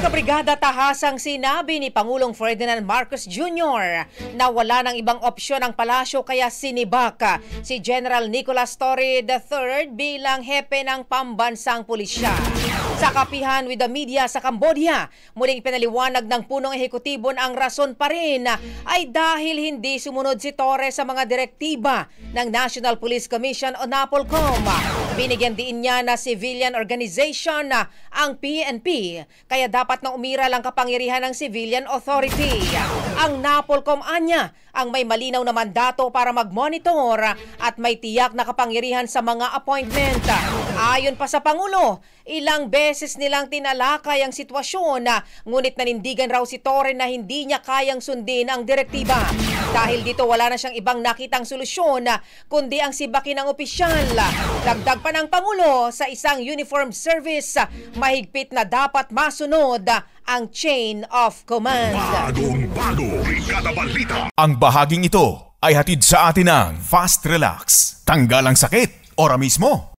Kabrigada tahasang sinabi ni Pangulong Ferdinand Marcos Jr. na wala ng ibang opsyon ang palasyo kaya sinibak si General Nicolas Torre III bilang hepe ng pambansang pulisya. Sa kapihan with the media sa Cambodia, muling pinaliwanag ng punong ehekutibo ang rason pa rin ay dahil hindi sumunod si Torre sa mga direktiba ng National Police Commission o NAPOLCOM. Binigyan din niya na civilian organization ang PNP, kaya dapat na umiral ang kapangyarihan ng civilian authority. Ang NAPOLCOM anya ang may malinaw na mandato para mag-monitor at may tiyak na kapangyarihan sa mga appointment. Ayon pa sa Pangulo, ilang beses nilang tinalakay ang sitwasyon, ngunit nanindigan raw si Torre na hindi niya kayang sundin ang direktiba. Dahil dito wala na siyang ibang nakitang solusyon kundi ang sibakin ng opisyal. Dagdag pa ng Pangulo, sa isang uniform service, mahigpit na dapat masunod ang chain of command. Bagong-bago, Brigada Balita. Ang bahaging ito ay hatid sa atin ng Fast Relax. Tanggal ang sakit, ora mismo.